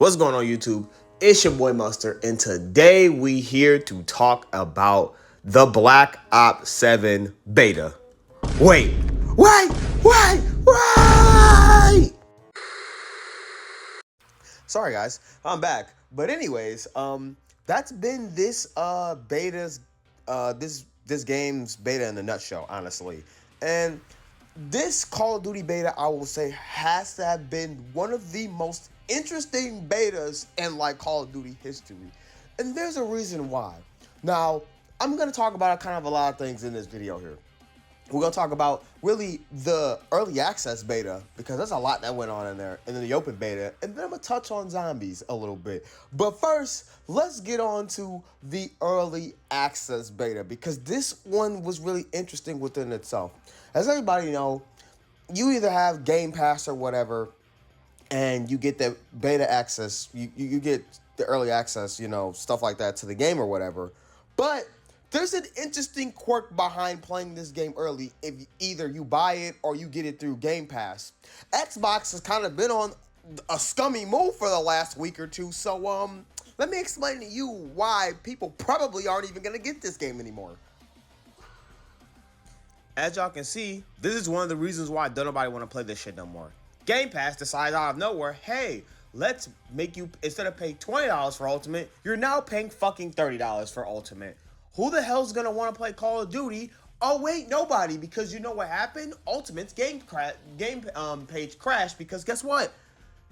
What's going on, YouTube? It's your boy Mustard, and today we here to talk about the Black Ops 7 Beta. Wait, wait! Sorry guys, I'm back. But anyways, that's been this beta's this game's beta in a nutshell, honestly. And this Call of Duty beta, I will say, has to have been one of the most interesting betas in like Call of Duty history. And there's a reason why. Now, I'm gonna talk about kind of a lot of things in this video here. We're going to talk about really the early access beta, because there's a lot that went on in there, and then the open beta, and then I'm going to touch on zombies a little bit. But first, let's get on to the early access beta, because this one was really interesting within itself. As everybody know, you either have Game Pass or whatever, and you get the beta access, you get the early access, you know, stuff like that to the game or whatever. But there's an interesting quirk behind playing this game early if either you buy it or you get it through Game Pass. Xbox has kind of been on a scummy move for the last week or two, so let me explain to you why people probably aren't even gonna get this game anymore. As y'all can see, this is one of the reasons why don't nobody want to play this shit no more. Game Pass decides out of nowhere, hey, let's make you, instead of paying $20 for Ultimate, you're now paying fucking $30 for Ultimate. Who the hell's gonna want to play Call of Duty? Oh wait, nobody, because you know what happened? Ultimate's game page crashed because guess what?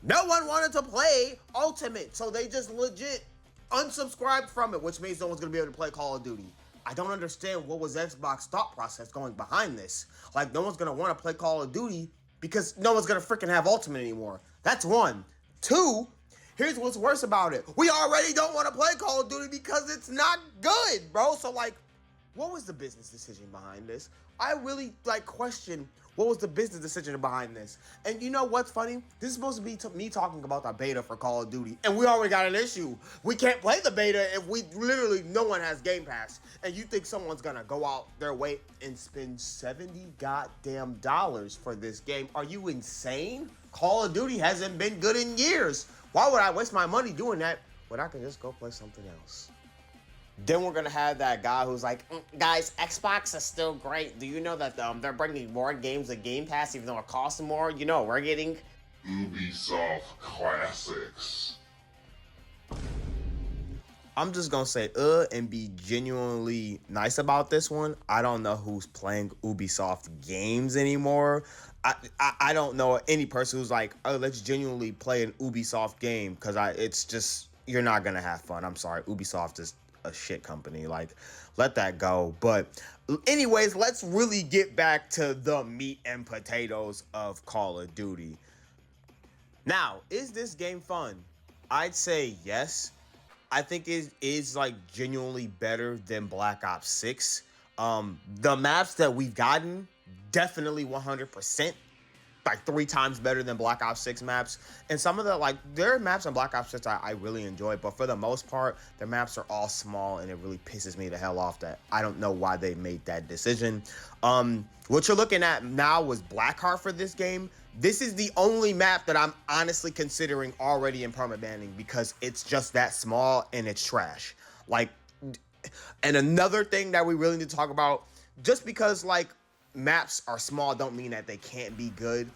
No one wanted to play Ultimate, so they just legit unsubscribed from it, which means no one's gonna be able to play Call of Duty. I don't understand what was Xbox thought process going behind this. Like, no one's gonna want to play Call of Duty because no one's gonna freaking have Ultimate anymore. That's one. Two, here's what's worse about it. We already don't want to play Call of Duty because it's not good, bro. So, like, what was the business decision behind this? I really, like, question what was the business decision behind this. And you know what's funny? This is supposed to be me talking about the beta for Call of Duty, and we already got an issue. We can't play the beta if we literally, no one has Game Pass. And you think someone's gonna go out their way and spend $70 goddamn dollars for this game? Are you insane? Call of Duty hasn't been good in years. Why would I waste my money doing that when I can just go play something else? Then we're gonna have that guy who's like, guys, Xbox is still great. Do you know that they're bringing more games to Game Pass even though it costs more? You know, we're getting Ubisoft classics. I'm just gonna say and be genuinely nice about this one. I don't know who's playing Ubisoft games anymore. I don't know any person who's like, oh, let's genuinely play an Ubisoft game, because it's just, you're not gonna have fun. I'm sorry, Ubisoft is a shit company. Like, let that go. But anyways, let's really get back to the meat and potatoes of Call of Duty. Now, is this game fun? I'd say yes. I think it is like genuinely better than Black Ops 6. The maps that we've gotten, definitely 100%. Like 3 times better than Black Ops 6 maps. And some of the, like, there are maps in Black Ops 6 I really enjoy, but for the most part, the maps are all small, and it really pisses me the hell off that I don't know why they made that decision. What you're looking at now was Blackheart for this game. This is the only map that I'm honestly considering already in permabanning, because it's just that small and it's trash. Like, and another thing that we really need to talk about, just because, like, maps are small don't mean that they can't be good.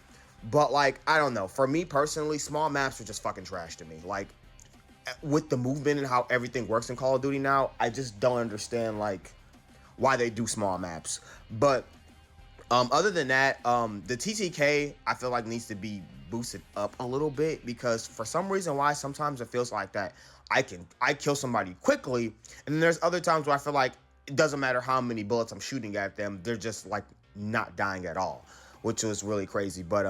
But, like, I don't know. For me personally, small maps are just fucking trash to me. Like, with the movement and how everything works in Call of Duty now, I just don't understand, like, why they do small maps. But other than that, the TTK, I feel like, needs to be boosted up a little bit, because for some reason why sometimes it feels like that I kill somebody quickly, and then there's other times where I feel like it doesn't matter how many bullets I'm shooting at them, they're just like not dying at all, which was really crazy. But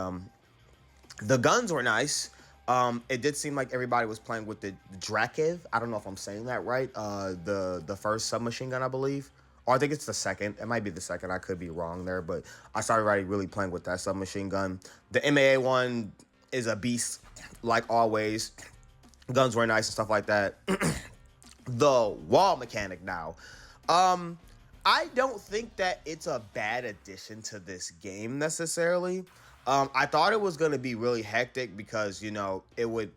the guns were nice. It did seem like everybody was playing with the Drakev. I don't know if I'm saying that right. The first submachine gun, I believe. Or I think it's the second. It might be the second. I could be wrong there, but I started already really playing with that submachine gun. The MAA one is a beast, like always. Guns were nice and stuff like that. The wall mechanic now. I don't think that it's a bad addition to this game necessarily. I thought it was going to be really hectic because, you know, it would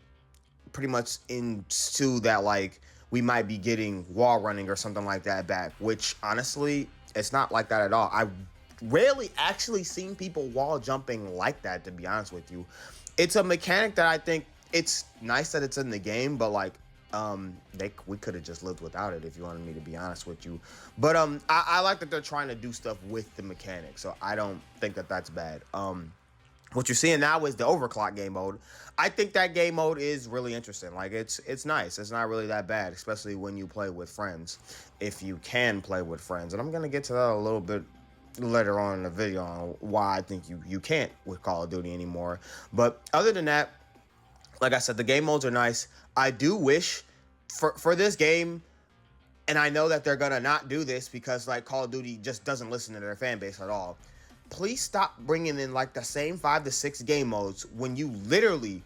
pretty much into that, like, we might be getting wall running or something like that back, which honestly, it's not like that at all. I rarely actually seen people wall jumping like that, to be honest with you. It's a mechanic that I think it's nice that it's in the game, but like we could have just lived without it if you wanted me to be honest with you. But I like that they're trying to do stuff with the mechanic, so I don't think that that's bad. What you're seeing now is the overclock game mode. I think that game mode is really interesting. Like it's nice. It's not really that bad, especially when you play with friends. If you can play with friends, and I'm gonna get to that a little bit later on in the video on why I think you can't with Call of Duty anymore. But other than that, like I said, the game modes are nice. I do wish for this game, and I know that they're gonna not do this because like Call of Duty just doesn't listen to their fan base at all. Please stop bringing in like the same 5 to 6 game modes when you literally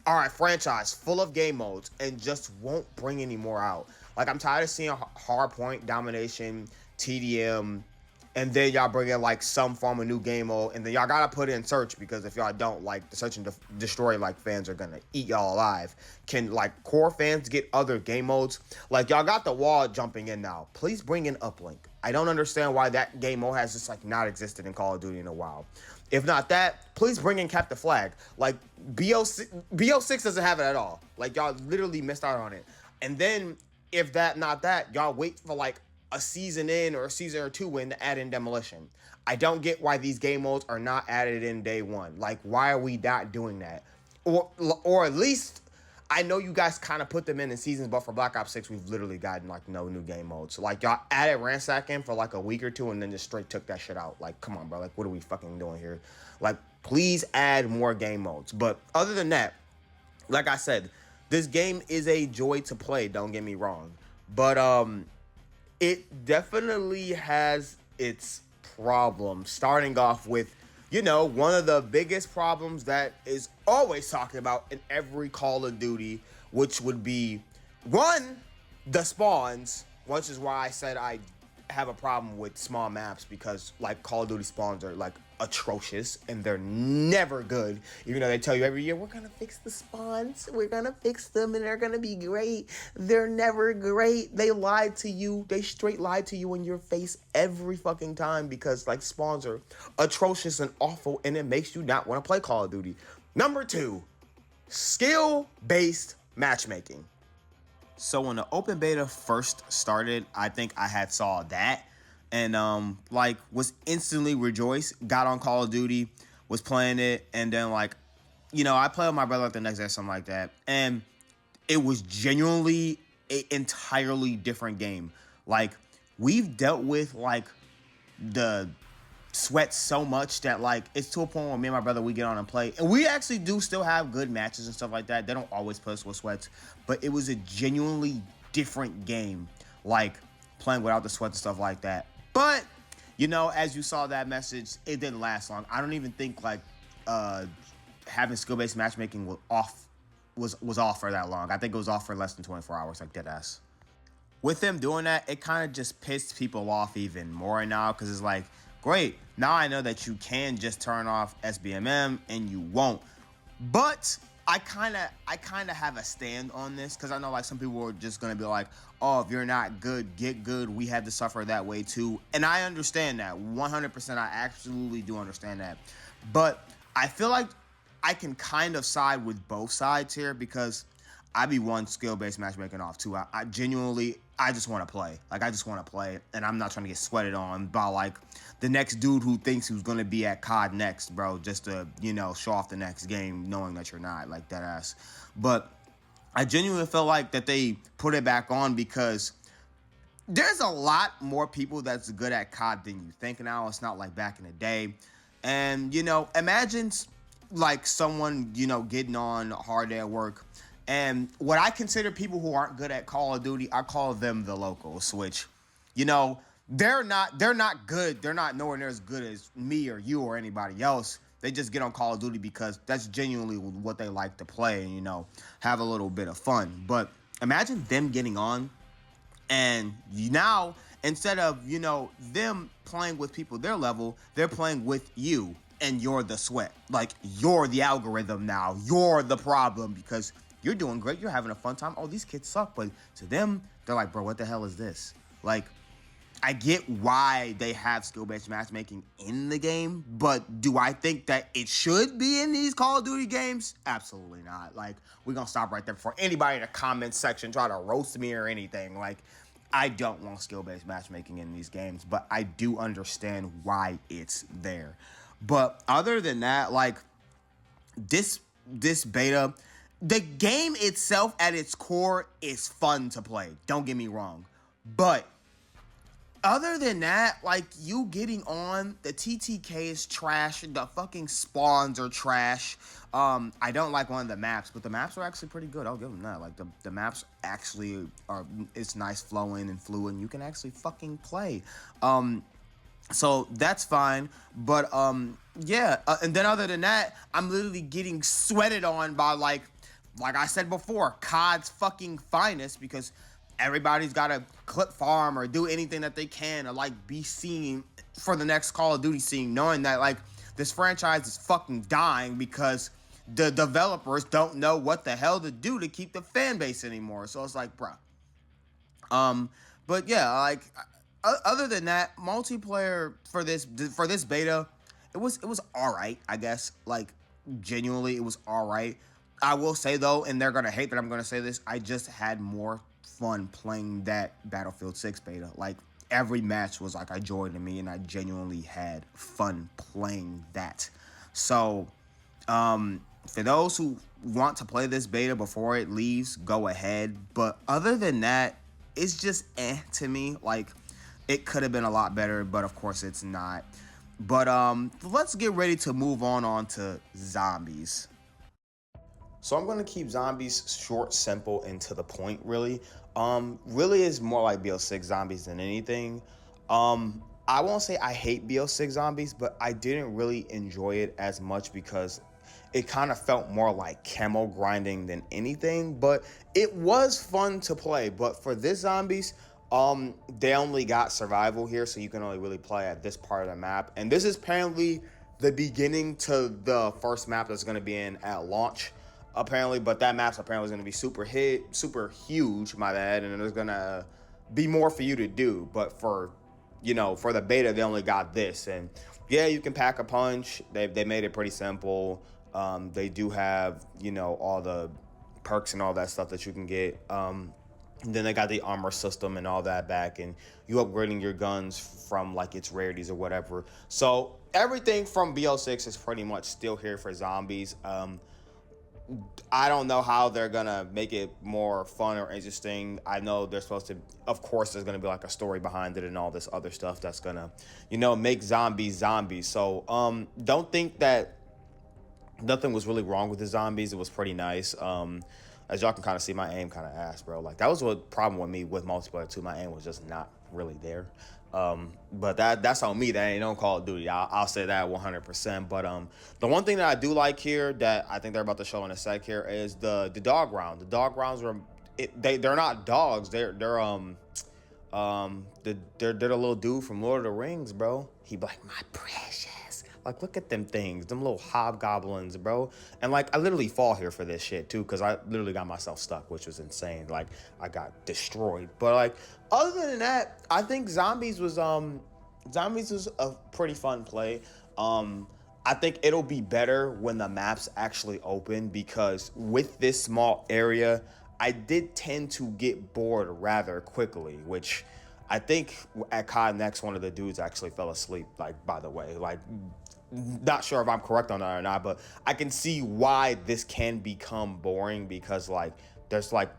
are a franchise full of game modes and just won't bring any more out. Like, I'm tired of seeing hard point, domination, TDM, and then y'all bring in like some form of new game mode, and then y'all gotta put in search, because if y'all don't, like, the search and destroy like fans are gonna eat y'all alive. Can like core fans get other game modes? Like, y'all got the wall jumping in now. Please bring in uplink. I don't understand why that game mode has just like not existed in Call of Duty in a while. If not that, please bring in Capture Flag. Like, BO6 doesn't have it at all. Like, y'all literally missed out on it. And then if that not that, y'all wait for like a season in or a season or two in to add in demolition. I don't get why these game modes are not added in day one. Like, why are we not doing that? Or at least, I know you guys kind of put them in seasons, but for Black Ops 6, we've literally gotten like no new game modes. So like, y'all added Ransack in for like a week or two and then just straight took that shit out. Like, come on, bro. Like, what are we fucking doing here? Like, please add more game modes. But other than that, like I said, this game is a joy to play. Don't get me wrong. But it definitely has its problems, starting off with, you know, one of the biggest problems that is always talked about in every Call of Duty, which would be, one, the spawns, which is why I said I have a problem with small maps, because like Call of Duty spawns are like atrocious and they're never good, even though they tell you every year, we're gonna fix the spawns, we're gonna fix them and they're gonna be great. They're never great. They lied to you. They straight lied to you in your face every fucking time, because like spawns are atrocious and awful, and it makes you not want to play Call of Duty. Number 2, skill-based matchmaking. So when the open beta first started, I think I had saw that and like was instantly rejoiced, got on Call of Duty, was playing it, and then like, you know, I played with my brother like the next day or something like that, and it was genuinely an entirely different game. Like, we've dealt with like the sweat so much that like it's to a point where me and my brother, we get on and play, and we actually do still have good matches and stuff like that. They don't always put us with sweats, but it was a genuinely different game, like playing without the sweats and stuff like that. But you know, as you saw that message, it didn't last long. I don't even think like having skill-based matchmaking was off for that long. I think it was off for less than 24 hours, like dead ass. With them doing that, it kind of just pissed people off even more now, because it's like, great, now I know that you can just turn off SBMM and you won't. But I kind of have a stand on this, because I know like some people are just going to be like, oh, if you're not good, get good. We had to suffer that way too. And I understand that 100%. I absolutely do understand that. But I feel like I can kind of side with both sides here, because I be one skill-based matchmaking off too. I genuinely, I just want to play. Like, I just want to play, and I'm not trying to get sweated on by like the next dude who thinks who's going to be at COD next, bro, just to, you know, show off the next game, knowing that you're not, like, that ass. But I genuinely feel like that they put it back on because there's a lot more people that's good at COD than you think now. It's not like back in the day. And, you know, imagine like someone, you know, getting on hard at work. And what I consider people who aren't good at Call of Duty, I call them the locals, which, you know, they're not good. They're not nowhere near as good as me or you or anybody else. They just get on Call of Duty because that's genuinely what they like to play and, you know, have a little bit of fun. But imagine them getting on, and now, instead of, you know, them playing with people their level, they're playing with you, and you're the sweat. Like, you're the algorithm now. You're the problem because you're doing great, you're having a fun time. Oh, these kids suck, but to them, they're like, bro, what the hell is this? Like, I get why they have skill-based matchmaking in the game, but do I think that it should be in these Call of Duty games? Absolutely not. Like, we're going to stop right there before anybody in the comments section try to roast me or anything. Like, I don't want skill-based matchmaking in these games, but I do understand why it's there. But other than that, like, this beta, the game itself at its core is fun to play. Don't get me wrong. But other than that, like, you getting on, the TTK is trash. The fucking spawns are trash. I don't like one of the maps, but the maps are actually pretty good. I'll give them that. Like, the maps actually are, it's nice flowing and fluid, and you can actually fucking play. So that's fine. But, yeah. And then other than that, I'm literally getting sweated on by, like I said before, COD's fucking finest, because everybody's got to clip farm or do anything that they can, or like be seen for the next Call of Duty scene, knowing that like this franchise is fucking dying because the developers don't know what the hell to do to keep the fan base anymore. So it's like, bruh. But yeah, like other than that, multiplayer for this beta, it was all right, I guess. Like, genuinely, it was all right. I will say though, and they're gonna hate that I'm gonna say this, I just had more fun playing that Battlefield 6 beta. Like, every match was like a joy to me, and I genuinely had fun playing that. So, for those who want to play this beta before it leaves, go ahead. But other than that, it's just to me. Like, it could have been a lot better, but of course it's not. But let's get ready to move on to zombies. So I'm gonna keep zombies short, simple, and to the point. Really, really is more like BO6 zombies than anything. I won't say I hate BO6 zombies, but I didn't really enjoy it as much because it kind of felt more like camo grinding than anything. But it was fun to play. But for this zombies, they only got survival here, so you can only really play at this part of the map. And this is apparently the beginning to the first map that's gonna be in at launch, apparently. But that map's apparently going to be super huge, my bad, and there's going to be more for you to do. But for the beta, they only got this. And yeah, you can pack a punch. They made it pretty simple. They do have all the perks and all that stuff that you can get. Then they got the armor system and all that back, and you upgrading your guns from like its rarities or whatever. So everything from BO6 is pretty much still here for zombies. I don't know how they're gonna make it more fun or interesting. I know they're supposed to, of course, there's gonna be like a story behind it and all this other stuff that's gonna, make zombies. So, don't think that nothing was really wrong with the zombies. It was pretty nice. As y'all can kind of see, my aim kind of ass, bro. Like, that was what problem with me with multiplayer too. My aim was just not really there. But that's on me. That ain't no Call of Duty. I'll say that 100%. But the one thing that I do like here that I think they're about to show in a sec here is the dog round. The dog rounds were they're not dogs. They're the little dude from Lord of the Rings, bro. He be like, my precious. Like, look at them things, them little hobgoblins, bro. And like, I literally fall here for this shit too, because I literally got myself stuck, which was insane. Like, I got destroyed. But like, other than that, I think zombies was a pretty fun play. I think it'll be better when the maps actually open, because with this small area, I did tend to get bored rather quickly, which I think at COD Next, one of the dudes actually fell asleep, like, by the way. Like, not sure if I'm correct on that or not, but I can see why this can become boring, because like there's like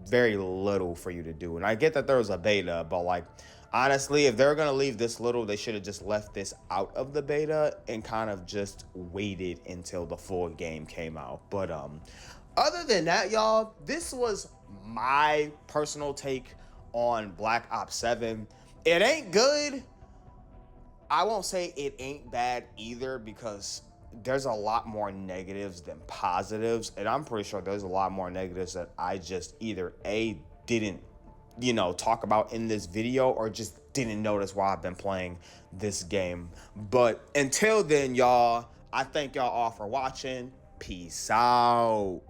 very little for you to do. And I get that there was a beta, but like, honestly, if they're gonna leave this little, they should have just left this out of the beta and kind of just waited until the full game came out. But other than that, y'all, this was my personal take on Black Ops 7. It ain't good. I won't say it ain't bad either, because there's a lot more negatives than positives. And I'm pretty sure there's a lot more negatives that I just either didn't, talk about in this video, or just didn't notice while I've been playing this game. But until then, y'all, I thank y'all all for watching. Peace out.